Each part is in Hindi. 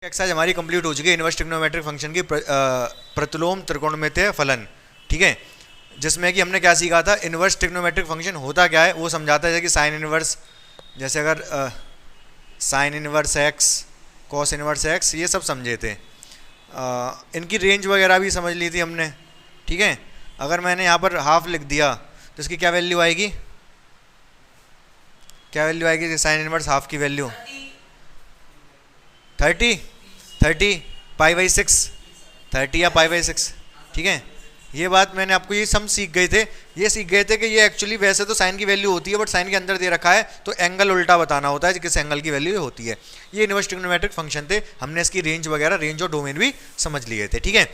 एक्सरसाइज हमारी कंप्लीट हो चुकी है इनवर्स ट्रिग्नोमेट्रिक फंक्शन की प्रतिलोम त्रिकोणमितीय फलन। ठीक है, जिसमें कि हमने क्या सीखा था, इनवर्स ट्रिग्नोमेट्रिक फंक्शन होता क्या है वो समझाता है कि साइन इनवर्स, जैसे अगर sine inverse x, cos inverse x, ये सब समझे थे। इनकी रेंज वगैरह भी समझ ली थी हमने। ठीक है, अगर मैंने यहाँ पर हाफ लिख दिया तो इसकी क्या वैल्यू आएगी, क्या वैल्यू आएगी साइन इनवर्स हाफ की वैल्यू 30 पाई बाई 6, 30 या पाई बाई 6। ठीक है, ये बात मैंने आपको, ये सब सीख गए थे। ये सीख गए थे कि ये एक्चुअली वैसे तो साइन की वैल्यू होती है, बट साइन के अंदर दे रखा है तो एंगल उल्टा बताना होता है, किस एंगल की वैल्यू होती है। ये इनवर्स ट्रिग्नोमेट्रिक फंक्शन थे, हमने इसकी रेंज वगैरह, रेंज और डोमेन भी समझ लिए थे। ठीक है,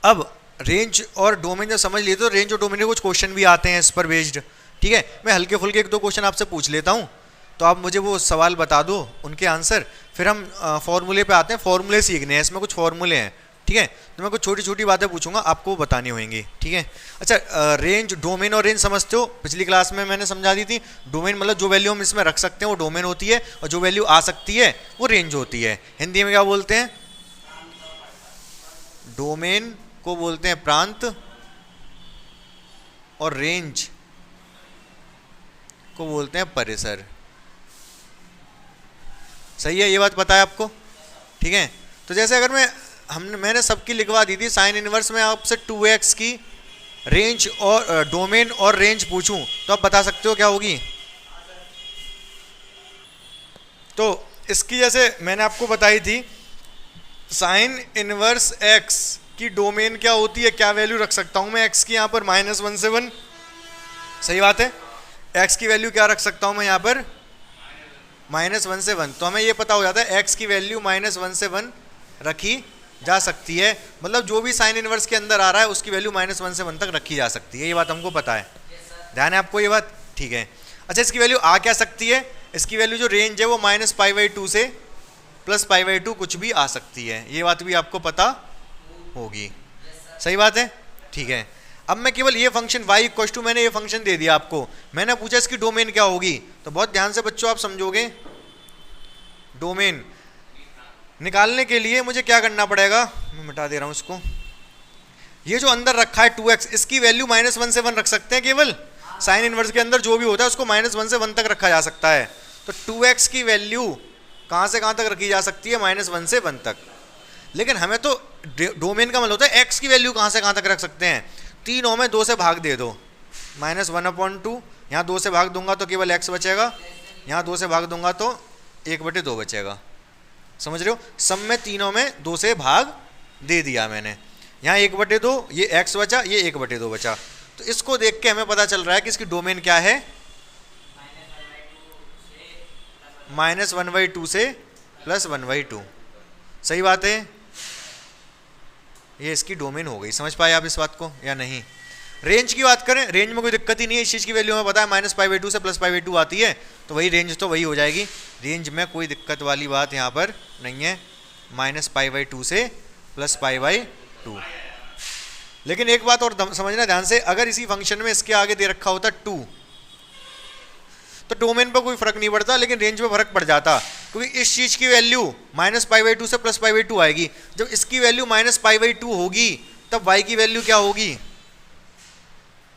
अब रेंज और डोमेन जब समझ लिए तो रेंज और डोमेन के कुछ क्वेश्चन भी आते हैं इस पर बेस्ड। ठीक है, मैं हल्के फुल्के 1-2 क्वेश्चन आपसे पूछ लेता हूँ, तो आप मुझे वो सवाल बता दो, उनके आंसर, फिर हम फॉर्मूले पे आते हैं। फॉर्मूले सीखने हैं, इसमें कुछ फॉर्मूले हैं। ठीक है, तो मैं कुछ छोटी छोटी बातें पूछूंगा, आपको बतानी होंगी। ठीक है, अच्छा, रेंज, डोमेन और रेंज समझते हो, पिछली क्लास में मैंने समझा दी थी। डोमेन मतलब जो वैल्यू हम इसमें रख सकते हैं वो डोमेन होती है, और जो वैल्यू आ सकती है वो रेंज होती है। हिंदी में क्या बोलते हैं, डोमेन को बोलते हैं प्रांत, और रेंज को बोलते हैं परिसर। सही है, ये बात पता है आपको। ठीक है, तो जैसे अगर मैंने सबकी लिखवा दी थी, साइन इनवर्स में आपसे 2x की रेंज और डोमेन और रेंज पूछूं तो आप बता सकते हो क्या होगी। तो इसकी जैसे मैंने आपको बताई थी, साइन इनवर्स x की डोमेन क्या होती है, क्या वैल्यू रख सकता हूं मैं x की, यहाँ पर -1 से 1। सही बात है, x की वैल्यू क्या रख सकता हूं मैं यहाँ पर, -1 से 1। तो हमें ये पता हो जाता है x की वैल्यू -1 से 1 रखी जा सकती है, मतलब जो भी साइन इनवर्स के अंदर आ रहा है उसकी वैल्यू -1 से 1 तक रखी जा सकती है। ये बात हमको पता है, ध्यान है आपको ये बात। ठीक है, अच्छा, इसकी वैल्यू आ क्या सकती है, इसकी वैल्यू जो रेंज है वो -π/2 से +π/2 कुछ भी आ सकती है, ये बात भी आपको पता होगी। सही बात है, ठीक है। अब मैं केवल ये फंक्शन y मैंने ये फंक्शन दे दिया आपको, मैंने पूछा इसकी डोमेन क्या होगी, तो बहुत ध्यान से बच्चों आप समझोगे। डोमेन निकालने के लिए मुझे क्या करना पड़ेगा, मैं मिटा दे रहा हूँ इसको। ये जो अंदर रखा है 2x, इसकी वैल्यू -1 से 1 रख सकते हैं केवल। साइन इनवर्स के अंदर जो भी होता है उसको -1 से 1 तक रखा जा सकता है। तो 2x की वैल्यू कहाँ से कहाँ तक रखी जा सकती है, -1 से 1 तक। लेकिन हमें तो डोमेन का मतलब होता है x की वैल्यू कहाँ से कहाँ तक रख सकते हैं। 3 में 2 से भाग दे दो, -1/2, यहाँ 2 से भाग दूंगा तो केवल x बचेगा, यहाँ 2 से भाग दूंगा तो 1/2 बचेगा। समझ रहे हो, सब में 3 में 2 से भाग दे दिया मैंने, यहाँ 1/2, ये x बचा, ये 1/2 बचा। तो इसको देख के हमें पता चल रहा है कि इसकी डोमेन क्या है, -1/2 से +1/2। सही बात है, ये इसकी डोमेन हो गई। समझ पाए आप इस बात को या नहीं। रेंज की बात करें, रेंज में कोई दिक्कत ही नहीं है, इस चीज़ की वैल्यू हमें पता है -π/2 से +π/2 आती है, तो वही रेंज तो वही हो जाएगी। रेंज में कोई दिक्कत वाली बात यहाँ पर नहीं है, -π/2 से +π/2। लेकिन एक बात और समझना ध्यान से, अगर इसी फंक्शन में इसके आगे दे रखा होता 2, तो डोमेन पर कोई फर्क नहीं पड़ता, लेकिन रेंज में फर्क पड़ जाता, क्योंकि इस चीज़ की वैल्यू -π/2 से +π/2 आएगी। जब इसकी वैल्यू -π/2 होगी तब y की वैल्यू क्या होगी,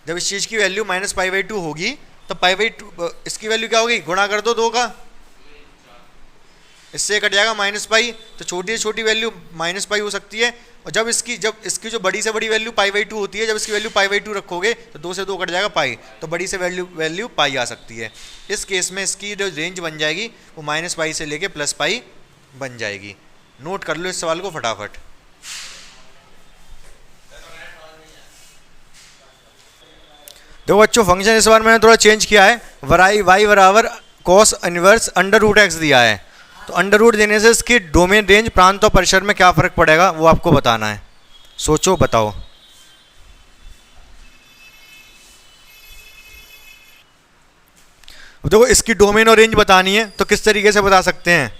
जब इस चीज़ की वैल्यू -π/2 होगी तो π/2 इसकी वैल्यू क्या होगी, गुणा कर दो 2 का, इससे कट जाएगा -π, तो छोटी से छोटी वैल्यू -π हो सकती है। और जब इसकी जो बड़ी से बड़ी वैल्यू π/2 होती है, जब इसकी वैल्यू π/2 रखोगे तो 2 से 2 कट जाएगा π, तो बड़ी से वैल्यू π आ सकती है। इस केस में इसकी जो रेंज बन जाएगी वो -π से लेके +π बन जाएगी। नोट कर लो इस सवाल को फटाफट। देखो बच्चों, फंक्शन इस बार मैंने थोड़ा चेंज किया है, y बराबर cos इनवर्स √x दिया है, तो √ देने से इसकी डोमेन, रेंज, प्रांत और परिसर में क्या फर्क पड़ेगा वो आपको बताना है। सोचो, बताओ। देखो, इसकी डोमेन और रेंज बतानी है तो किस तरीके से बता सकते हैं।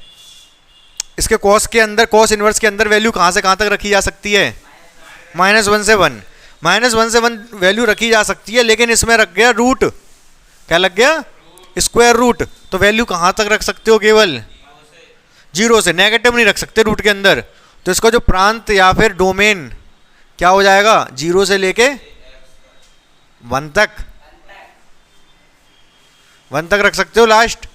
इसके cos इनवर्स के अंदर वैल्यू कहाँ से कहाँ तक रखी जा सकती है, -1 से 1। -1 से 1 वैल्यू रखी जा सकती है, लेकिन इसमें रख गया रूट, क्या लग गया, स्क्वायर रूट। तो वैल्यू कहाँ तक रख सकते हो, केवल जीरो से, नेगेटिव नहीं रख सकते रूट के अंदर, तो इसका जो प्रांत या फिर डोमेन क्या हो जाएगा, जीरो से लेके 1 तक, 1 तक रख सकते हो लास्ट।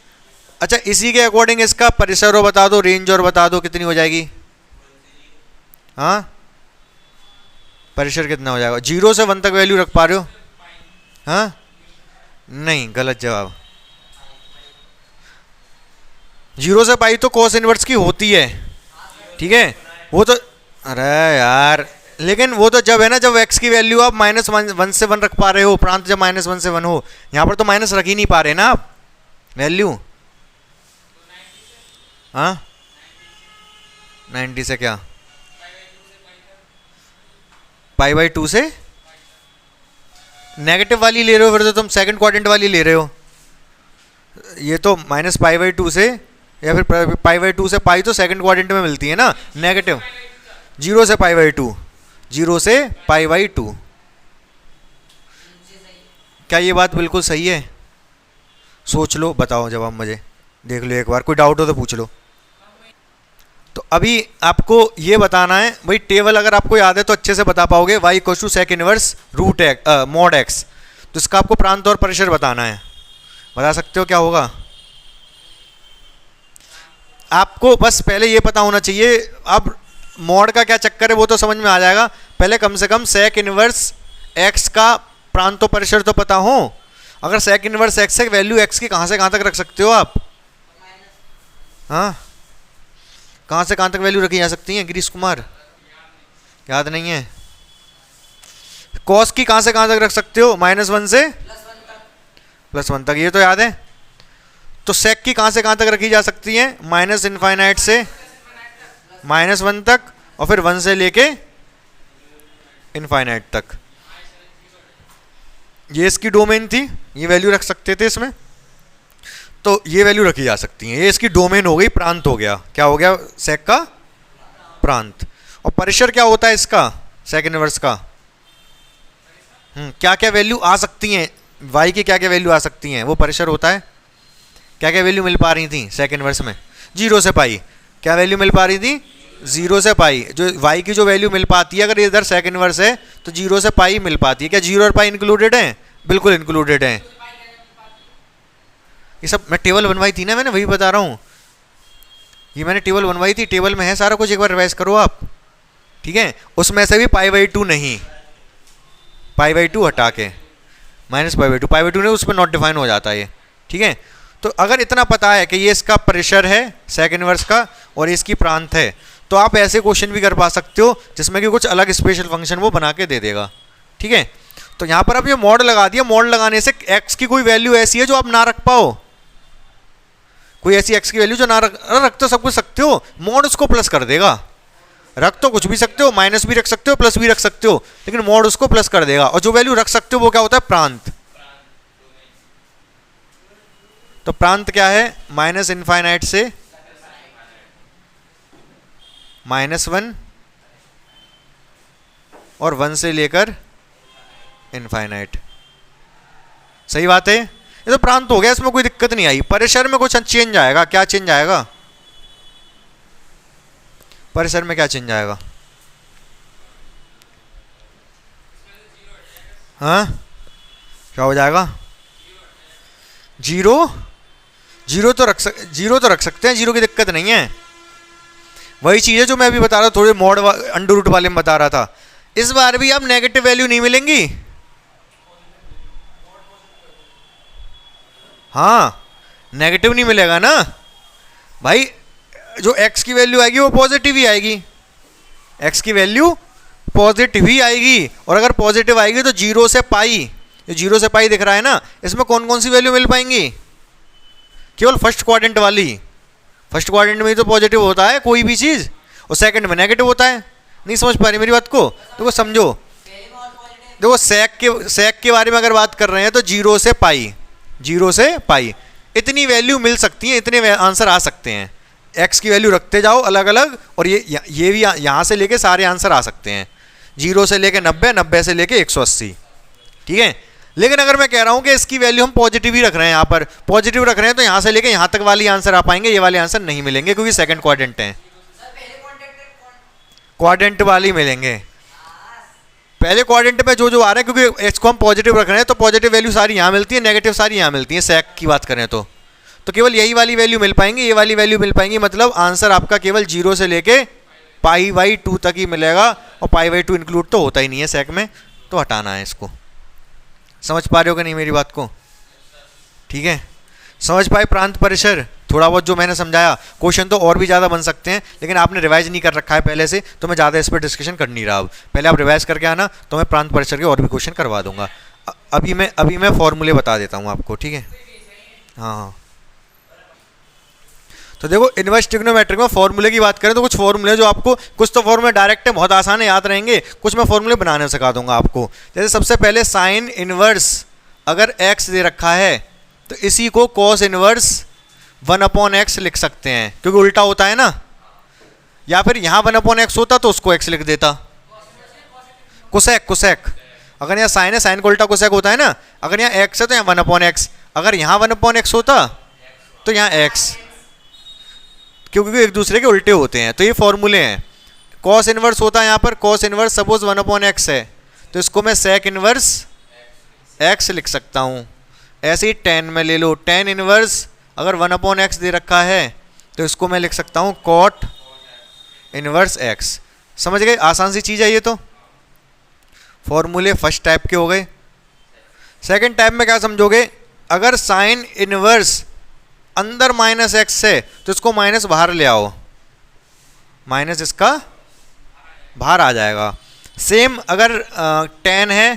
अच्छा इसी के अकॉर्डिंग इसका परिसर और बता दो, रेंज और बता दो कितनी हो जाएगी। हाँ परिसर कितना हो जाएगा, 0 से 1 तक वैल्यू रख पा रहे हो। हाँ नहीं, गलत जवाब। 0 से पाई तो cos इनवर्स की होती है, ठीक है वो तो, अरे यार लेकिन वो तो जब है ना, जब x की वैल्यू आप -1 से 1 रख पा रहे हो, प्रांत जब -1 से 1 हो, यहाँ पर तो माइनस रख ही नहीं पा रहे ना आप वैल्यू। हाँ 90 से क्या, π/2 से नेगेटिव वाली ले रहे हो, फिर तो तुम सेकंड क्वाड्रेंट वाली ले रहे हो। ये तो -π/2 से या फिर π/2 से पाई तो सेकंड क्वाड्रेंट में मिलती है ना नेगेटिव। 0 से π/2, 0 से π/2। क्या ये बात बिल्कुल सही है? सोच लो, बताओ जवाब मुझे, देख लो एक बार, कोई डाउट हो तो पूछ लो। तो अभी आपको ये बताना है भाई, टेबल अगर आपको याद है तो अच्छे से बता पाओगे, y equal to sec inverse root mod x, तो इसका आपको प्रांत और परिसर बताना है। बता सकते हो क्या होगा? आपको बस पहले ये पता होना चाहिए, अब मॉड का क्या चक्कर है वो तो समझ में आ जाएगा, पहले कम से कम सेक इनवर्स x का प्रांत और परिसर तो पता हो। अगर सेक इनवर्स x है, वैल्यू x की कहाँ से कहाँ तक रख सकते हो आप? हाँ कहाँ से कहाँ तक वैल्यू रखी जा सकती है गिरीश कुमार? याद नहीं है। कॉस की कहाँ से कहाँ तक रख सकते हो? -1 से +1 तक, ये तो याद है। तो सेक की कहाँ से कहाँ तक रखी जा सकती है? -∞ से -1 तक, और फिर 1 से लेके इनफाइनाइट तक। ये इसकी डोमेन थी, ये वैल्यू रख सकते थे इसमें, तो ये वैल्यू रखी जा सकती है। ये इसकी डोमेन हो गई, प्रांत हो गया। क्या हो गया? सेक का प्रांत। और परिसर क्या होता है इसका, सेक इनवर्स का? क्या क्या वैल्यू आ सकती हैं, y की क्या क्या वैल्यू आ सकती हैं, वो परिसर होता है। क्या क्या वैल्यू मिल पा रही थी सेक इनवर्स में? 0 से पाई। क्या वैल्यू मिल पा रही थी? 0 से पाई। जो y की जो वैल्यू मिल पाती है, अगर इधर सेक इनवर्स है तो 0 से पाई मिल पाती है। क्या 0 और पाई इंक्लूडेड है? बिल्कुल इंक्लूडेड है। ये सब मैं टेबल बनवाई थी ना, मैंने वही बता रहा हूँ, ये मैंने टेबल बनवाई थी, टेबल में है सारा कुछ, एक बार रिवाइज करो आप, ठीक है। उसमें से भी π/2 नहीं, π/2 हटा के -π/2, π/2 ने उस पर नॉट डिफाइन हो जाता है ये, ठीक है। तो अगर इतना पता है कि ये इसका परिसर है सेक इनवर्स का और इसकी प्रांत है, तो आप ऐसे क्वेश्चन भी कर पा सकते हो जिसमें कि कुछ अलग स्पेशल फंक्शन वो बना के दे देगा, ठीक है। तो यहाँ पर आप ये मॉड लगा दिया, मॉड लगाने से x की कोई वैल्यू ऐसी है जो आप ना रख पाओ, कोई ऐसी x की वैल्यू जो ना रख तो सब कुछ सकते हो, मॉड उसको प्लस कर देगा। रख तो कुछ भी सकते हो, माइनस भी रख सकते हो, प्लस भी रख सकते हो, लेकिन मॉड उसको प्लस कर देगा। और जो वैल्यू रख सकते हो वो क्या होता है? प्रांत। तो प्रांत क्या है? -∞ से -1 और 1 से लेकर इनफाइनाइट। सही बात है, ये तो प्रांत हो गया, इसमें कोई दिक्कत नहीं आई। परिसर में कुछ चेंज आएगा, क्या चेंज आएगा? परिसर में क्या चेंज आएगा? हाँ क्या हो जाएगा? 0 तो रख सकते हैं, 0 की दिक्कत नहीं है। वही चीज है जो मैं अभी बता रहा था, थोड़े मॉड अंडर रूट वाले में बता रहा था। इस बार भी अब नेगेटिव वैल्यू नहीं मिलेंगी। हाँ नेगेटिव नहीं मिलेगा ना भाई, जो x की वैल्यू आएगी वो पॉजिटिव ही आएगी, x की वैल्यू पॉजिटिव ही आएगी। और अगर पॉजिटिव आएगी तो 0 से पाई, जो 0 से पाई दिख रहा है ना, इसमें कौन कौन सी वैल्यू मिल पाएंगी? केवल फर्स्ट क्वाड्रेंट वाली। फर्स्ट क्वाड्रेंट में ही तो पॉजिटिव होता है कोई भी चीज़, और सेकंड में नेगेटिव होता है। नहीं समझ पा रही मेरी बात को? देखो समझो, देखो सेक के बारे में अगर बात कर रहे हैं तो 0 से पाई इतनी वैल्यू मिल सकती है, इतने आंसर आ सकते हैं। x की वैल्यू रखते जाओ अलग अलग, और ये भी यहाँ से लेके सारे आंसर आ सकते हैं, 0 से लेके 90, 90 से लेके 180, ठीक है। लेकिन अगर मैं कह रहा हूं कि इसकी वैल्यू हम पॉजिटिव ही रख रहे हैं, यहां पर पॉजिटिव रख रहे हैं, तो यहां से लेके यहां तक वाली आंसर आ पाएंगे, ये वाले आंसर नहीं मिलेंगे क्योंकि सेकंड क्वाड्रेंट है, क्वाड्रेंट वाली मिलेंगे। पहले क्वाड्रेंट में जो जो आ रहा है, क्योंकि इसको हम पॉजिटिव रख रहे हैं तो पॉजिटिव वैल्यू सारी यहाँ मिलती है, नेगेटिव सारी यहाँ मिलती है सेक की बात करें तो केवल यही वाली वैल्यू मिल पाएंगी, ये वाली वैल्यू मिल पाएंगी, मतलब आंसर आपका केवल 0 से लेके π/2 तक ही मिलेगा, और π/2 इंक्लूड तो होता ही नहीं है सेक में, तो हटाना है इसको। समझ पा रहे हो कि नहीं मेरी बात को? ठीक है, समझ पाए प्रांत परिसर? थोड़ा बहुत जो मैंने समझाया, क्वेश्चन तो और भी ज़्यादा बन सकते हैं, लेकिन आपने रिवाइज नहीं कर रखा है पहले से, तो मैं ज़्यादा इस पर डिस्कशन कर नहीं रहा। अब पहले आप रिवाइज करके आना, तो मैं प्रांत परिसर के और भी क्वेश्चन करवा दूंगा। अभी मैं फॉर्मूले बता देता हूँ आपको, ठीक है? हाँ, तो देखो इनवर्स ट्रिग्नोमेट्रिक में फॉर्मूले की बात करें तो कुछ फॉर्मूले जो आपको, कुछ तो फॉर्मूले डायरेक्ट है, बहुत आसान है, याद रहेंगे, कुछ मैं फॉर्मूले बनाने सिखा दूंगा आपको। जैसे सबसे पहले साइन इनवर्स अगर x दे रखा है तो इसी को कॉस इनवर्स 1/x लिख सकते हैं, क्योंकि उल्टा होता है ना, या फिर यहाँ 1/x होता तो उसको x लिख देता, कोसेक। अगर यहाँ साइन है, साइन को उल्टा कोसेक होता है ना, अगर यहाँ x है तो यहाँ 1/x, अगर यहाँ 1/x होता तो यहाँ x, क्योंकि एक दूसरे के उल्टे होते हैं। तो ये फॉर्मूले हैं। कॉस इनवर्स होता है यहाँ पर, कॉस इनवर्स सपोज 1/x है तो इसको मैं सेक इनवर्स x लिख सकता हूँ। ऐसे ही टेन में ले लो, टेन इनवर्स अगर 1/x दे रखा है तो इसको मैं लिख सकता हूँ कॉट इनवर्स x। समझ गए? आसान सी चीज़ है ये। तो फॉर्मूले फर्स्ट टाइप के हो गए। सेकंड टाइप में क्या समझोगे? अगर साइन इनवर्स अंदर -x है तो इसको माइनस बाहर ले आओ, माइनस इसका बाहर आ जाएगा। सेम अगर टेन है,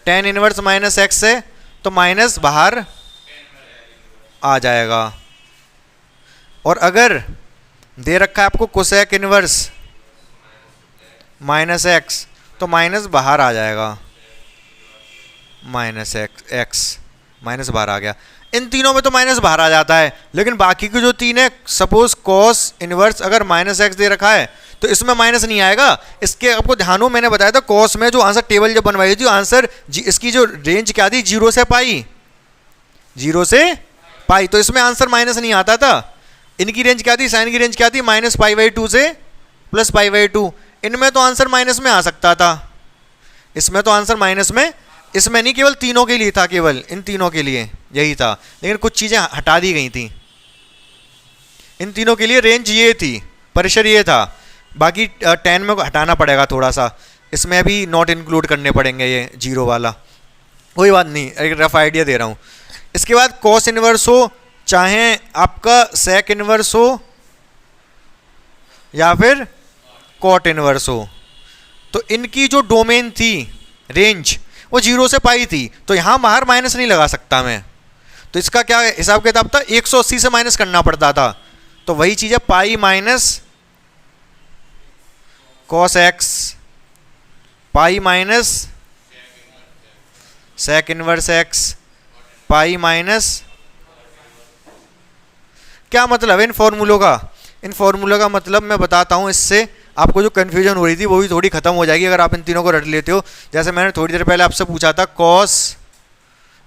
टेन इनवर्स -x है तो माइनस बाहर आ जाएगा। और अगर दे रखा है आपको कोसेक इनवर्स -x तो माइनस बाहर आ जाएगा, -x माइनस बाहर आ गया। इन तीनों में तो माइनस बाहर आ जाता है, लेकिन बाकी के जो तीन है, सपोज कॉस इनवर्स अगर -x दे रखा है तो इसमें माइनस नहीं आएगा। इसके आपको ध्यान हो, मैंने बताया था कॉस में जो आंसर टेबल जब बनवाई थी, आंसर इसकी जो रेंज क्या थी, 0 से पाई, 0 से पाई, तो इसमें आंसर माइनस नहीं आता था। इनकी रेंज क्या थी, साइन की रेंज क्या थी, -π/2 से +π/2। इनमें तो आंसर माइनस में आ सकता था, इसमें तो आंसर माइनस में, इसमें नहीं, केवल तीनों के लिए था, केवल इन तीनों के लिए यही था। लेकिन कुछ चीज़ें हटा दी गई थी। इन तीनों के लिए रेंज ये थी, परिसर ये था, बाकी 10 में हटाना पड़ेगा थोड़ा सा, इसमें अभी नॉट इंक्लूड करने पड़ेंगे ये 0 वाला। कोई बात नहीं, एक रफ आइडिया दे रहा हूँ। इसके बाद कॉस इनवर्स हो, चाहे आपका सेक इनवर्स हो या फिर कॉट इनवर्स हो, तो इनकी जो डोमेन थी, रेंज, वो 0 से पाई थी, तो यहाँ बाहर माइनस नहीं लगा सकता मैं। तो इसका क्या हिसाब किताब था, 180 से माइनस करना पड़ता था। तो वही चीज़ है, pi minus cos x, pi minus sec inverse x, pi minus, क्या मतलब है इन फॉर्मूलों का? इन फॉर्मूलों का मतलब मैं बताता हूँ, इससे आपको जो कन्फ्यूजन हो रही थी वो भी थोड़ी खत्म हो जाएगी अगर आप इन तीनों को रट लेते हो। जैसे मैंने थोड़ी देर पहले आपसे पूछा था कॉस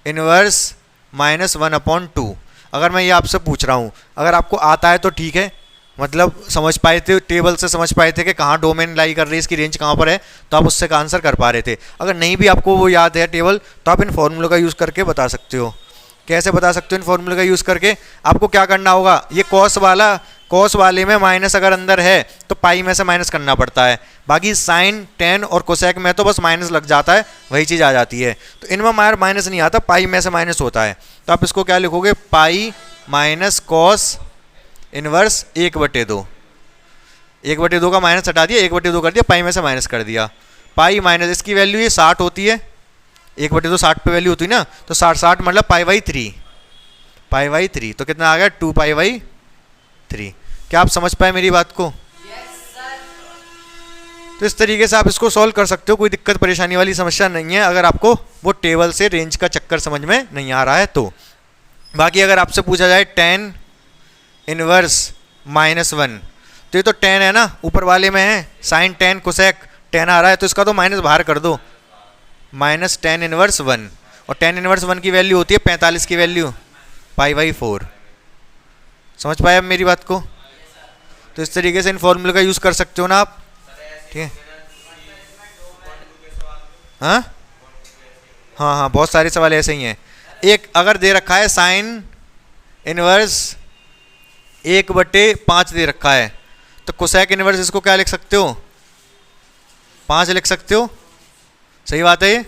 इनवर्स -1/2, अगर मैं ये आपसे पूछ रहा हूँ, अगर आपको आता है तो ठीक है, मतलब समझ पाए थे, टेबल से समझ पाए थे कि कहाँ डोमेन लाई कर रही है, इसकी रेंज कहाँ पर है, तो आप उससे का आंसर कर पा रहे थे। अगर नहीं भी आपको वो याद है टेबल, तो आप इन फॉर्मूलों का यूज़ करके बता सकते हो। कैसे बता सकते हो? इन फॉर्मूले का यूज़ करके आपको क्या करना होगा, ये कॉस वाले में माइनस अगर अंदर है तो पाई में से माइनस करना पड़ता है, बाकी साइन, टेन और कोसेक में तो बस माइनस लग जाता है, वही चीज़ आ जाती है। तो इनमें माइनस नहीं आता, पाई में से माइनस होता है। तो आप इसको क्या लिखोगे, पाई माइनस कॉस इनवर्स 1/2। 1/2 का माइनस हटा दिया, 1/2 कर दिया, पाई में से माइनस कर दिया। पाई माइनस इसकी वैल्यू ये 60 होती है, 1/2 60 पे वैल्यू होती है ना, तो 60 मतलब π/3, π/3 तो कितना आ गया, 2π/3। क्या आप समझ पाए मेरी बात को? तो इस तरीके से आप इसको सॉल्व कर सकते हो, कोई दिक्कत परेशानी वाली समस्या नहीं है, अगर आपको वो टेबल से रेंज का चक्कर समझ में नहीं आ रहा है तो। बाकी अगर आपसे पूछा जाए tan इनवर्स -1, तो ये तो tan है ना, ऊपर वाले में है, साइन tan कोसेक tan आ रहा है, तो इसका तो माइनस बाहर कर दो, माइनस टेन इनवर्स 1, और टेन इनवर्स 1 की वैल्यू होती है 45 की वैल्यू π/4। समझ पाए अब मेरी बात को? तो इस तरीके से इन फॉर्मूले का यूज़ कर सकते हो ना आप, ठीक है। हाँ हाँ हाँ, बहुत सारे सवाल ऐसे ही हैं। एक अगर दे रखा है साइन इनवर्स 1/5 दे रखा है, तो कोसेक इनवर्स इसको क्या लिख सकते हो? 5 लिख सकते हो। सही बात है ये?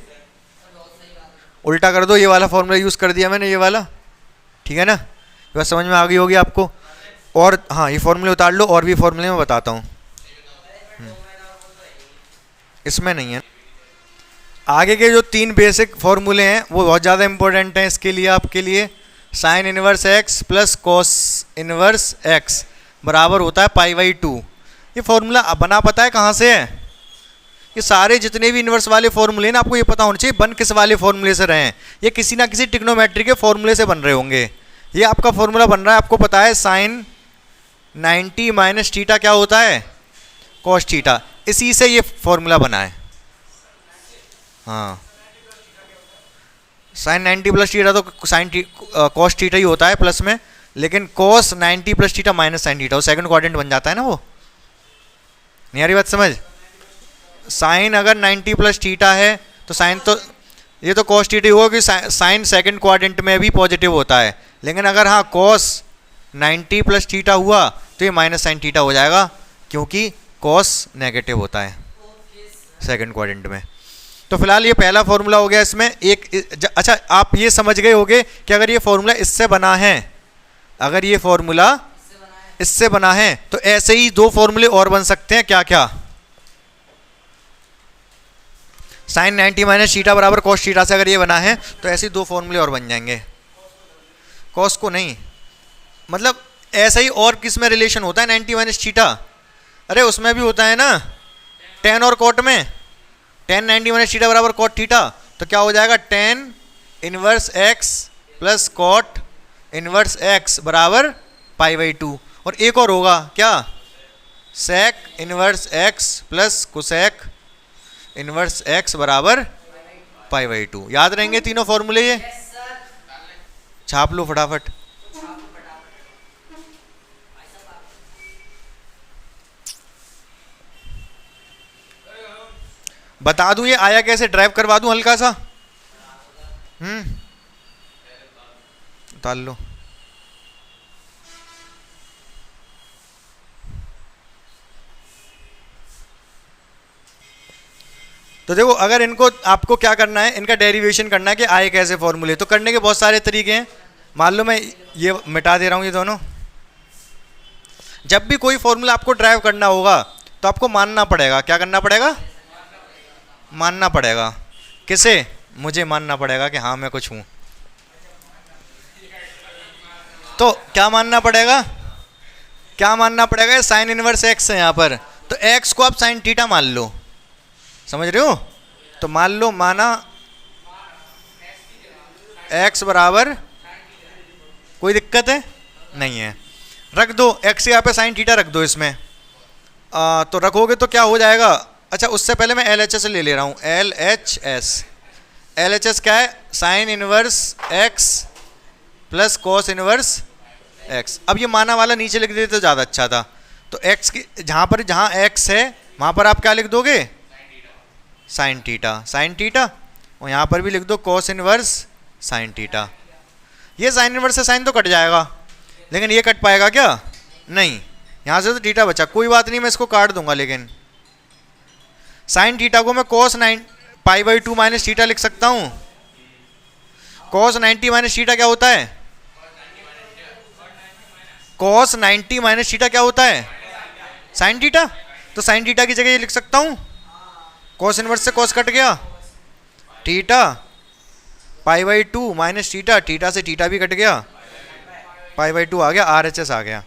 उल्टा कर दो, ये वाला फॉर्मूला यूज़ कर दिया मैंने, ये वाला, ठीक है ना। ये बात समझ में आ गई होगी आपको। और हाँ, ये फॉर्मूले उतार लो, और भी फॉर्मूले मैं बताता हूँ, इसमें नहीं है। आगे के जो 3 बेसिक फॉर्मूले हैं वो बहुत ज़्यादा इंपॉर्टेंट हैं इसके लिए, आपके लिए। Sine inverse x plus cos inverse x बराबर होता है π/2। ये फॉर्मूला बना पता है कहाँ से है? ये सारे जितने भी इनवर्स वाले फॉर्मूले ना, आपको ये पता होना चाहिए बन किस वाले फॉर्मूले से रहे हैं। ये किसी ना किसी ट्रिग्नोमेट्री के फॉर्मूले से बन रहे होंगे। ये आपका फॉर्मूला बन रहा है, आपको पता है साइन 90 माइनस थीटा क्या होता है? Cos theta. इसी से ये फॉर्मूला बना है। हाँ, साइन 90 प्लस थीटा तो साइन कॉस थीटा ही होता है प्लस में, लेकिन cos 90 plus theta minus sine theta, वो सेकंड क्वाड्रेंट बन जाता है ना। वो नहीं आ रही बात समझ? साइन अगर 90 प्लस थीटा है तो साइन तो ये तो कॉस थीटा हुआ कि साइन सेकंड क्वाड्रेंट में भी पॉजिटिव होता है, लेकिन अगर हाँ कॉस 90 प्लस थीटा हुआ तो ये माइनस साइन थीटा हो जाएगा, क्योंकि कॉस नेगेटिव होता है सेकंड क्वाड्रेंट में। तो फिलहाल ये पहला फॉर्मूला हो गया इसमें एक। अच्छा, आप ये समझ गए होंगे कि अगर ये फॉर्मूला इससे बना है, अगर ये फॉर्मूला इससे बना है तो ऐसे ही 2 फॉर्मूले और बन सकते हैं। क्या क्या? साइन 90 माइनस थीटा बराबर कॉस थीटा से अगर ये बना है तो ऐसे ही 2 फॉर्मूले और बन जाएंगे। कॉस को नहीं, मतलब ऐसा ही। और किस में रिलेशन होता है 90 माइनस थीटा? अरे उसमें भी होता है ना, टेन और कॉट में। टेन 90 माइनस थीटा बराबर कॉट थीटा, तो क्या हो जाएगा? Tan inverse x plus cot inverse x बराबर π/2। और एक और होगा क्या? Sec inverse x plus cosec inverse x बराबर π/2। याद रहेंगे तीनों फॉर्मूले ये? छाप लो फटाफट। बता दूं ये आया कैसे, ड्राइव करवा दूं हल्का सा? डाल लो। तो देखो, अगर इनको आपको क्या करना है, इनका डेरिवेशन करना है कि आए कैसे फॉर्मूले, तो करने के बहुत सारे तरीके हैं। मान लो मैं ये मिटा दे रहा हूं ये दोनों। जब भी कोई फॉर्मूला आपको ड्राइव करना होगा तो आपको मानना पड़ेगा। क्या करना पड़ेगा? मानना पड़ेगा। किसे? मुझे मानना पड़ेगा कि हाँ मैं कुछ हूं। तो क्या मानना पड़ेगा? क्या मानना पड़ेगा? साइन इनवर्स एक्स है यहाँ पर, तो एक्स को आप साइन थीटा मान लो। समझ रहे हो? तो मान लो, माना एक्स बराबर, कोई दिक्कत है? नहीं है। रख दो एक्स यहाँ पे साइन थीटा रख दो इसमें। तो रखोगे तो क्या हो जाएगा? अच्छा, उससे पहले मैं LHS ले ले रहा हूँ। LHS, LHS क्या है? Sine inverse x plus cos inverse x. अब ये माना वाला नीचे लिख देते तो ज़्यादा अच्छा था। तो एक्स की जहाँ एक्स है वहाँ पर आप क्या लिख दोगे? Sine theta, sine theta. और यहाँ पर भी लिख दो कॉस इनवर्स साइन थीटा। ये साइन इनवर्स से साइन तो कट जाएगा, लेकिन ये कट पाएगा क्या? नहीं। यहाँ से तो थीटा बचा, कोई बात नहीं, मैं इसको काट दूंगा। लेकिन साइन थीटा को मैं कॉस π/2 माइनस थीटा लिख सकता हूँ। कॉस 90 माइनस थीटा क्या होता है? कॉस 90 माइनस थीटा क्या होता है? Sine theta. तो साइन थीटा की जगह ये लिख सकता हूँ, कॉस इनवर्स से कॉस कट गया, थीटा π/2 माइनस थीटा, थीटा से थीटा भी कट गया, π/2 आ गया, RHS आ गया।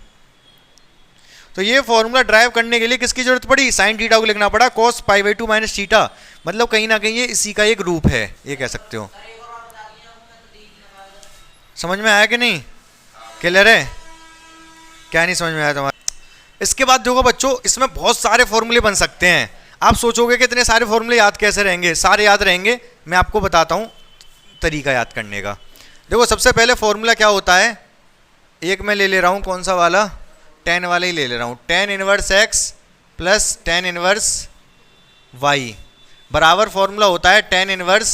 तो ये फॉर्मूला ड्राइव करने के लिए किसकी जरूरत पड़ी? साइन थीटा को लिखना पड़ा, cos π/2 माइनस थीटा। मतलब कहीं ना कहीं ये इसी का एक रूप है, ये कह सकते हो। समझ में आया कि नहीं? क्लियर है? क्या नहीं समझ में आया तुम्हारा? इसके बाद देखो बच्चों, इसमें बहुत सारे फॉर्मूले बन सकते हैं। आप सोचोगे कि इतने सारे फॉर्मूले याद कैसे रहेंगे, सारे याद रहेंगे। मैं आपको बताता हूँ तरीका याद करने का। देखो सबसे पहले फॉर्मूला क्या होता है, एक मैं ले ले रहा हूँ, कौन सा वाला, tan वाला ही ले ले रहा हूँ। tan inverse x plus tan inverse y बराबर फॉर्मूला होता है tan inverse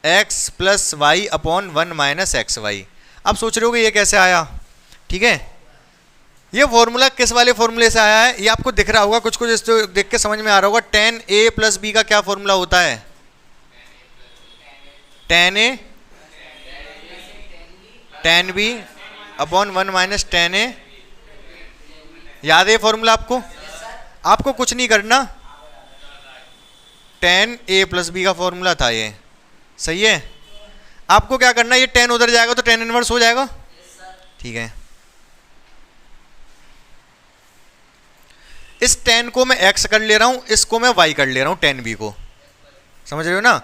x plus y upon 1 minus x y. अब सोच रहे हो कि ये कैसे आया, ठीक है। ये फॉर्मूला किस वाले फॉर्मूले से आया है, ये आपको दिख रहा होगा, कुछ कुछ इसको देख के समझ में आ रहा होगा। tan a प्लस बी का क्या फॉर्मूला होता है, tan a tan b upon 1 minus tan a। याद है फॉर्मूला आपको? आपको कुछ नहीं करना, tan a प्लस बी का फॉर्मूला था ये, सही है। आपको क्या करना, ये tan उधर जाएगा तो tan इनवर्स हो जाएगा, ठीक है। इस tan को मैं x कर ले रहा हूं, इसको मैं y कर ले रहा हूं, tan b को, समझ रहे हो ना।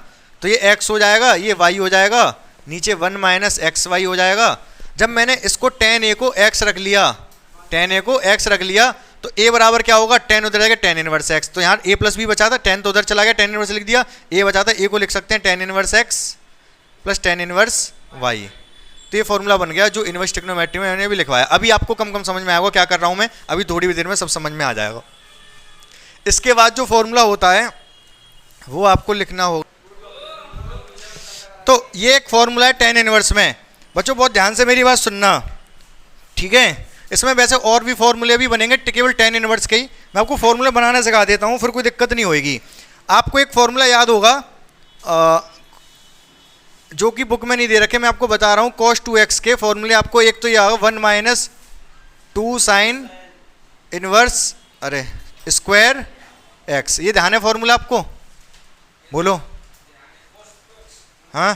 तो ये x हो जाएगा, ये y हो जाएगा, नीचे 1 माइनस एक्स वाई हो जाएगा। जब मैंने इसको tan a को x रख लिया, tan a को x रख लिया, तो a बराबर क्या होगा, tan उधर जाएगा tan इनवर्स x। तो यहाँ a प्लस बी बचा था, tan तो उधर चला गया, tan इनवर्स लिख दिया, a बचा था, a को लिख सकते हैं tan inverse x plus tan inverse y। तो ये फॉर्मूला बन गया जो इनवर्स ट्रिग्नोमेट्री में मैंने भी लिखवाया। अभी आपको कम कम समझ में आएगा क्या कर रहा हूँ मैं, अभी थोड़ी देर में सब समझ में आ जाएगा। इसके बाद जो फॉर्मूला होता है वो आपको लिखना होगा। तो ये एक फॉर्मूला है tan इनवर्स में। बच्चों बहुत ध्यान से मेरी बात सुनना, ठीक है। इसमें वैसे और भी फॉर्मूले भी बनेंगे, केवल tan इनवर्स के ही मैं आपको फॉर्मूला बनाना सिखा देता हूँ, फिर कोई दिक्कत नहीं होगी। आपको एक फॉर्मूला याद होगा जो कि बुक में नहीं दे रखे, मैं आपको बता रहा हूँ। cos 2x के फॉर्मूले आपको एक तो ये आएगा 1 minus 2 sine inverse square x। ये ध्यान है फॉर्मूला आपको, बोलो हाँ।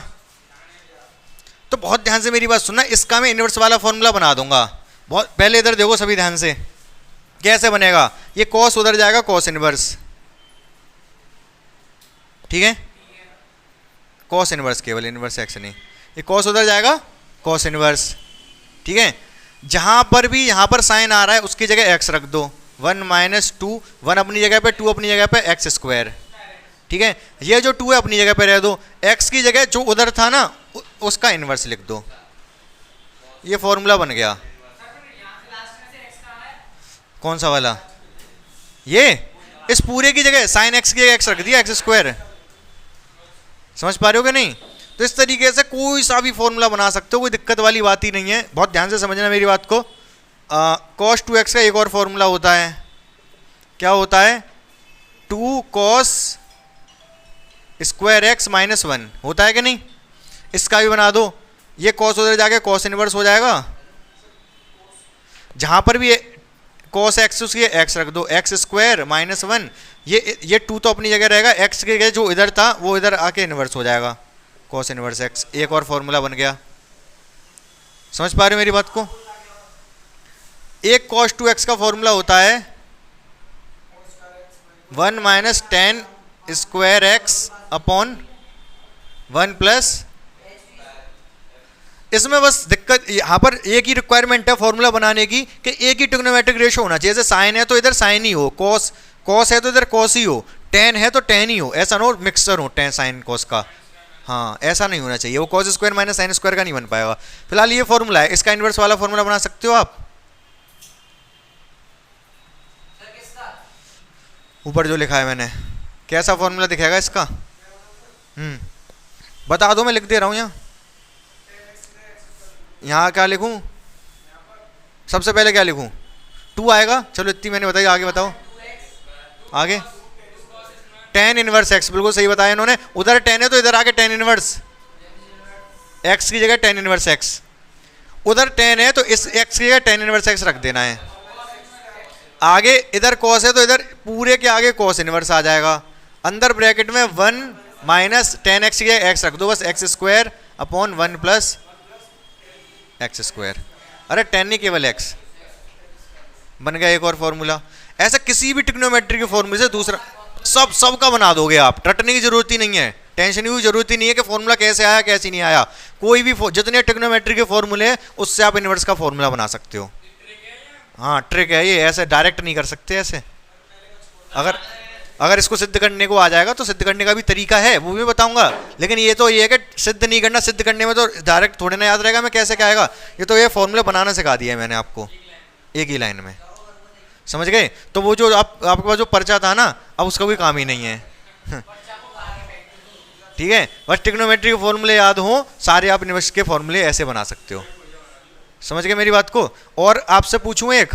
तो बहुत ध्यान से मेरी बात सुनना, इसका मैं इनवर्स वाला फॉर्मूला बना दूंगा। बहुत पहले इधर देखो सभी ध्यान से, कैसे बनेगा। ये cos उधर जाएगा cos इनवर्स, ठीक है, cos इनवर्स, केवल इनवर्स x नहीं, ये cos उधर जाएगा cos इनवर्स, ठीक है। जहां पर भी यहाँ पर साइन आ रहा है उसकी जगह x रख दो, 1 माइनस 2, 1 अपनी जगह पे, 2 अपनी जगह पे, x स्क्वायर, ठीक है। ये जो 2 है अपनी जगह पे रह दो, x की जगह जो उधर था ना उसका इनवर्स लिख दो। ये फॉर्मूला बन गया। कौन सा वाला, ये इस पूरे की जगह साइन x की जगह x रख दिया, x स्क्वायर। समझ पा रहे हो कि नहीं। तो इस तरीके से कोई सा भी फॉर्मूला बना सकते हो, कोई दिक्कत वाली बात ही नहीं है। बहुत ध्यान से समझना मेरी बात को। cos 2x का एक और फॉर्मूला होता है, क्या होता है, 2 cos स्क्वायर x माइनस 1 होता है कि नहीं। इसका भी बना दो, ये cos उधर जाके cos इनवर्स हो जाएगा, जहां पर भी cos x उसकी x रख दो, x स्क्वायर माइनस 1, ये 2 तो अपनी जगह रहेगा, x के जगह जो इधर था वो इधर आके इनवर्स हो जाएगा, cos इनवर्स x। एक और फॉर्मूला बन गया। समझ पा रहे हो मेरी बात को। एक cos 2x का फॉर्मूला होता है 1 minus tan square x upon 1 plus. इसमें बस दिक्कत यहाँ पर एक ही रिक्वायरमेंट है फॉर्मूला बनाने की कि एक ही ट्रिग्नोमेट्रिक रेशियो होना चाहिए। जैसे साइन है तो इधर साइन ही हो, कॉस है तो इधर कॉस ही हो, टेन है तो टेन ही हो, ऐसा ना हो मिक्सर हो टेन साइन कॉस का, हाँ ऐसा नहीं होना चाहिए। वो cos square minus sine square का नहीं बन पाएगा। फिलहाल ये फॉर्मूला है, इसका इनवर्स वाला फॉर्मूला बना सकते हो आप। ऊपर जो लिखा है मैंने, कैसा फॉर्मूला दिखेगा इसका, बता दो, मैं लिख दे रहा हूँ यहाँ। यहाँ क्या लिखूँ, सबसे पहले क्या लिखूँ, 2 आएगा, चलो इतनी मैंने बताई, आगे बताओ। आगे tan इनवर्स x, बिल्कुल सही बताया इन्होंने। उधर tan है तो इधर आके tan इनवर्स x की जगह tan इनवर्स x, उधर tan है तो इस x की जगह tan इनवर्स x रख देना है। आगे इधर cos है तो इधर पूरे के आगे cos इनवर्स आ जाएगा। अंदर ब्रैकेट में 1 माइनस tan x की जगह x रख दो, बस x square upon 1 plus x square. अरे tan नहीं केवल x, बन गया एक और फॉर्मूला। ऐसा किसी भी ट्रिग्नोमेट्री के फॉर्मूले से दूसरा सब का बना दोगे आप, रटने की जरूरत ही नहीं है, टेंशन की जरूरत ही नहीं है कि फॉर्मूला कैसे आया कैसे नहीं आया। कोई भी जितने ट्रिग्नोमेट्री के फॉर्मूले हैं उससे आप इनवर्स का फॉर्मूला बना सकते हो। हाँ ट्रिक है ये, ऐसे डायरेक्ट नहीं कर सकते ऐसे। अगर इसको सिद्ध करने को आ जाएगा तो सिद्ध करने का भी तरीका है, वो भी बताऊंगा। लेकिन ये तो ये है कि सिद्ध नहीं करना, सिद्ध करने में तो डायरेक्ट थोड़े ना याद रहेगा मैं कैसे क्या आएगा। ये तो ये फॉर्मूला बनाना सिखा दिया है मैंने आपको एक ही लाइन में, समझ गए। तो वो जो आपके पास जो पर्चा था ना, अब उसका कोई काम ही नहीं है। ठीक है, बस ट्रिग्नोमेट्री के फॉर्मूले याद हो, सारे आप इनवर्स के फॉर्मूले ऐसे बना सकते हो। समझ गए मेरी बात को। और आपसे पूछूं एक,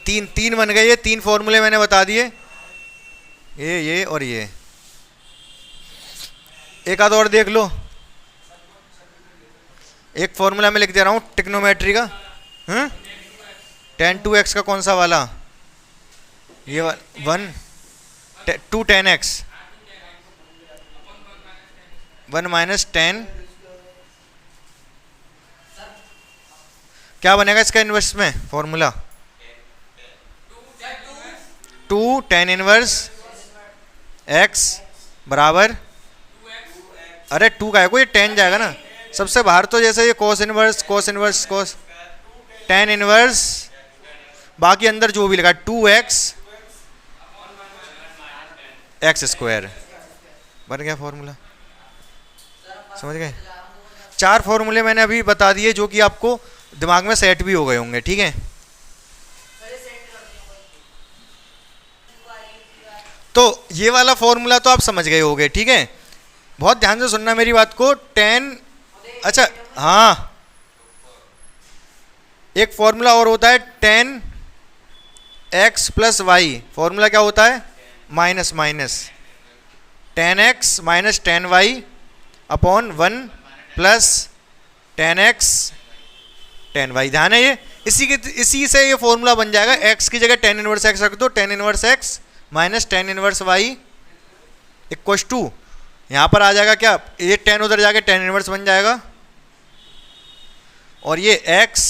तीन बन गए, ये 3 फॉर्मूले मैंने बता दिए, ये और ये। एक आध और देख लो, एक फॉर्मूला मैं लिख दे रहा हूं ट्रिग्नोमेट्री का। tan 2x का कौन सा वाला, ये 2 tan x 1 माइनस tan, क्या बनेगा इसका इनवर्स में फॉर्मूला, 2 tan इनवर्स x बराबर, अरे 2 का है कोई tan जाएगा ना सबसे बाहर, तो जैसे ये cos inverse cos tan inverse, बाकी अंदर जो भी लगा 2x x स्क्वायर बन गया फॉर्मूला। समझ गए। 4 फॉर्मूले मैंने अभी बता दिए जो कि आपको दिमाग में सेट भी हो गए होंगे। ठीक है, तो ये वाला फॉर्मूला तो आप समझ गए होंगे। ठीक है, बहुत ध्यान से सुनना मेरी बात को। tan, अच्छा हाँ, एक फॉर्मूला और होता है tan x plus y, formula क्या होता है, minus tan x minus tan y upon 1 plus tan x tan y। ध्यान है ये, इसी से ये फॉर्मूला बन जाएगा। x की जगह tan इनवर्स x रख दो, tan inverse x minus tan inverse y equals to, यहाँ पर आ जाएगा क्या, ये tan उधर जाके tan इनवर्स बन जाएगा, और ये x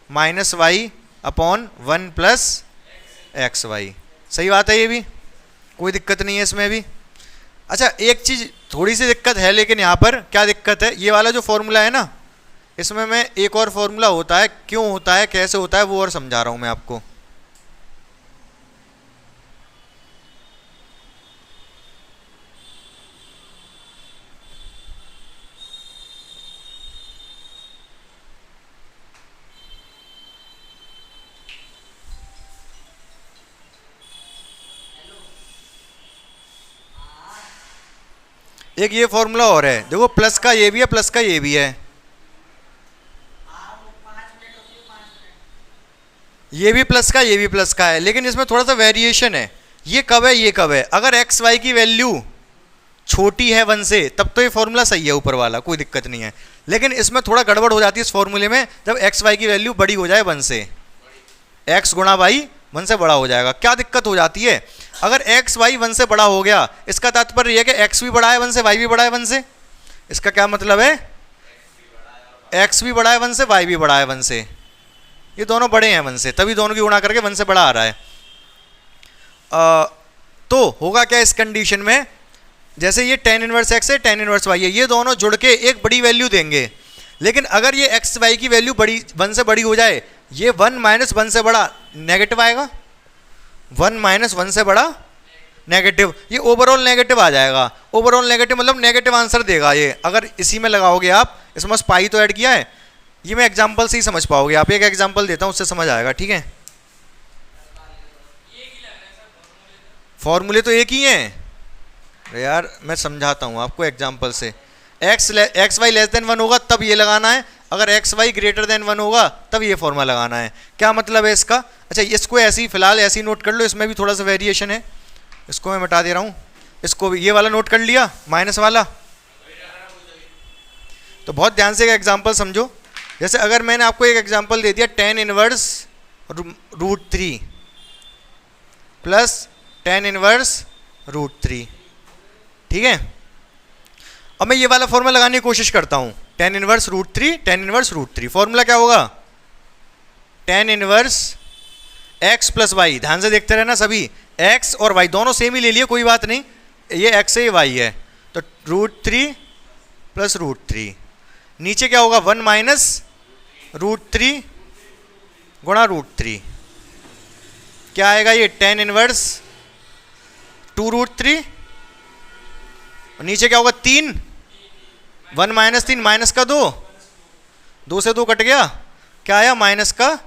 minus y upon 1 plus x y. सही बात है, ये भी कोई दिक्कत नहीं है इसमें भी। अच्छा, एक चीज़ थोड़ी सी दिक्कत है, लेकिन यहाँ पर क्या दिक्कत है, ये वाला जो फॉर्मूला है ना, इसमें मैं एक और फॉर्मूला होता है, क्यों होता है कैसे होता है वो और समझा रहा हूँ मैं आपको। एक ये फॉर्मूला और है, देखो प्लस का ये भी है, प्लस का ये भी है, ये भी प्लस का ये भी प्लस का है, लेकिन इसमें थोड़ा सा वेरिएशन है। ये कब है, ये कब है, अगर एक्स वाई की वैल्यू छोटी है 1 से, तब तो ये फॉर्मूला सही है ऊपर वाला, कोई दिक्कत नहीं है। लेकिन इसमें थोड़ा गड़बड़ हो जाती है इस फॉर्मूले में, जब एक्स वाई की वैल्यू बड़ी हो जाए 1 से, एक्स गुणा वाई 1 से बड़ा हो जाएगा। क्या दिक्कत हो जाती है, अगर एक्स वाई 1 से बड़ा हो गया, इसका तात्पर्य यह कि एक्स भी बड़ा है 1 से, वाई भी बड़ा है 1 से। इसका क्या मतलब है, एक्स भी बड़ा है 1 से, वाई भी बड़ा है 1 से, ये दोनों बड़े हैं 1 से, तभी दोनों की गुणा करके 1 से बड़ा आ रहा है। तो होगा क्या इस कंडीशन में, जैसे ये tan इनवर्स एक्स है, tan इनवर्स वाई है, ये दोनों जुड़ के एक बड़ी वैल्यू देंगे। लेकिन अगर ये एक्स वाई की वैल्यू बड़ी 1 से बड़ी हो जाए, ये 1 माइनस 1 से बड़ा नेगेटिव आएगा, 1 माइनस 1 से बड़ा नेगेटिव, ये ओवरऑल नेगेटिव आ जाएगा। ओवरऑल नेगेटिव मतलब नेगेटिव आंसर देगा ये। अगर इसी में लगाओगे आप, इसमें पाई तो ऐड किया है, ये मैं एग्जांपल से ही समझ पाओगे आप। एक एग्जांपल देता हूँ, उससे समझ आएगा। ठीक है, फॉर्मूले तो एक ही हैं यार, मैं समझाता हूँ आपको एग्जांपल से। एक्स वाई लेस देन 1 होगा तब ये लगाना है, अगर एक्स वाई ग्रेटर देन 1 होगा तब ये फॉर्मूला लगाना है। क्या मतलब है इसका, अच्छा इसको ऐसे ही फिलहाल ऐसे ही नोट कर लो, इसमें भी थोड़ा सा वेरिएशन है, इसको मैं मिटा दे रहा हूँ। इसको भी ये वाला नोट कर लिया, माइनस वाला। तो बहुत ध्यान से एक एग्जांपल समझो। जैसे अगर मैंने आपको एक एग्जांपल दे दिया, tan inverse √3 plus tan inverse √3, ठीक है। अब मैं ये वाला फॉर्मूला लगाने की कोशिश करता हूँ, tan inverse √3 tan inverse √3। Formula क्या होगा, tan inverse x plus y. ध्यान से देखते रहना, सभी x और y दोनों सेम ही ले लिए, कोई बात नहीं, ये x है ये y है, तो √3 प्लस √3। नीचे क्या होगा, 1 माइनस √3 गुणा √3। क्या आएगा ये टेन इनवर्स 2√3, नीचे क्या होगा 3, 1 माइनस 3 माइनस का 2, 2 से 2 कट गया, क्या आया माइनस का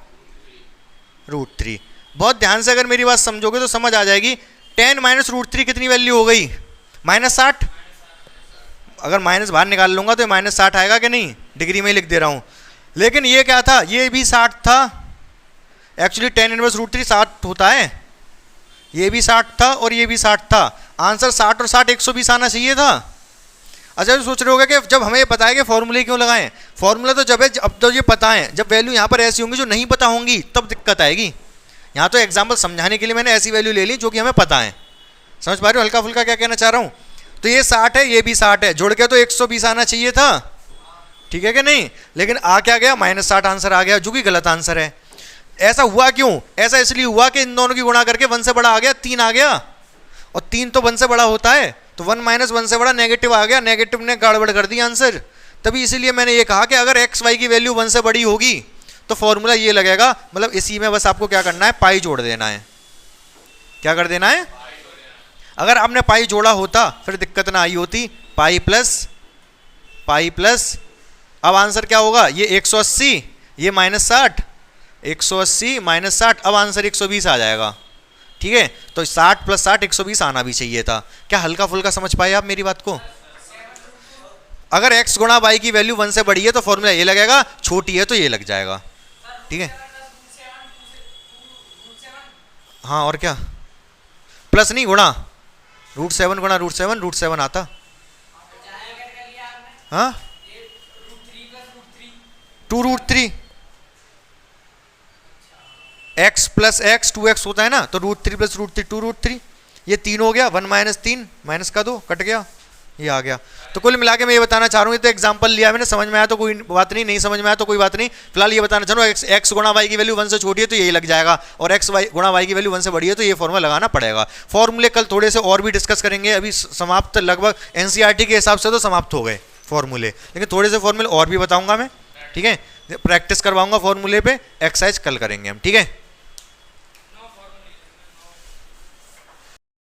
√3। बहुत ध्यान से अगर मेरी बात समझोगे तो समझ आ जाएगी। 10 माइनस √3 कितनी वैल्यू हो गई, -60। अगर माइनस बाहर निकाल लूंगा तो -60 आएगा कि नहीं, डिग्री में ही लिख दे रहा हूं। लेकिन ये क्या था, ये भी 60 था। एक्चुअली 10 इनवर्स √3 60 होता है, ये भी 60 था और ये भी 60 था। आंसर 60 और 60 120 आना चाहिए था। अच्छा, सोच रहे होगा कि जब हमें ये पता है कि फॉर्मूले क्यों लगाएं, फॉर्मूला तो जब है अब तो ये पता है, जब वैल्यू यहाँ पर ऐसी होंगी जो नहीं पता होंगी तब दिक्कत आएगी। यहाँ तो एग्जाम्पल समझाने के लिए मैंने ऐसी वैल्यू ले ली जो कि हमें पता है। समझ पा रहे हो हल्का फुल्का क्या कहना चाह रहा हूँ। तो ये 60 है, ये भी 60 है, जुड़ के तो 120 आना चाहिए था, ठीक है कि नहीं। लेकिन आ क्या गया, -60 आंसर आ गया, जो कि गलत आंसर है। ऐसा हुआ क्यों, ऐसा इसलिए हुआ कि इन दोनों की गुणा करके 1 से बड़ा आ गया, 3 आ गया, और 3 तो 1 से बड़ा होता है, तो 1 माइनस 1 से बड़ा नेगेटिव आ गया, नेगेटिव ने गड़बड़ कर दी आंसर। तभी इसीलिए मैंने ये कहा कि अगर एक्स वाई की वैल्यू 1 से बड़ी होगी तो फॉर्मूला ये लगेगा, मतलब इसी में बस आपको क्या करना है, पाई जोड़ देना है। क्या कर देना है, अगर आपने पाई जोड़ा होता फिर दिक्कत ना आई होती। पाई प्लस अब आंसर क्या होगा, ये 180, ये -60, 180 -60, अब आंसर 120 आ जाएगा, ठीक है। तो 60 + 60 120 आना भी चाहिए था। क्या हल्का फुल्का समझ पाए आप मेरी बात को। अगर x गुणा y की वैल्यू 1 से बड़ी है तो फॉर्मूला ये लगेगा, छोटी है तो ये लग जाएगा, ठीक है। हाँ और क्या, प्लस नहीं गुणा, √7 गुणा √7 आता। हाँ 2√3 x + x 2x होता है ना, तो √3 + √3 2√3, ये 3 हो गया, 1 माइनस 3 माइनस का 2 कट गया, ये आ गया। तो कुल मिला के मैं ये बताना चाह रहा हूँ, ये तो एग्जांपल लिया मैंने, समझ में आया तो कोई बात नहीं, नहीं समझ में आया तो कोई बात नहीं। फिलहाल ये बताना चाह रहा हूँ, x गुणा y की वैल्यू 1 से छोटी है तो यही लग जाएगा, और x गुणा y की वैल्यू 1 से बड़ी है तो ये फॉर्मूला लगाना पड़ेगा। फॉर्मूले कल थोड़े से और भी डिस्कस करेंगे, अभी समाप्त लगभग एनसीईआरटी के हिसाब से तो समाप्त हो गए फॉर्मूले, लेकिन थोड़े से फॉर्मूले और भी बताऊंगा मैं, ठीक है। प्रैक्टिस करवाऊंगा फॉर्मूले पे, एक्सरसाइज कल करेंगे हम, ठीक है।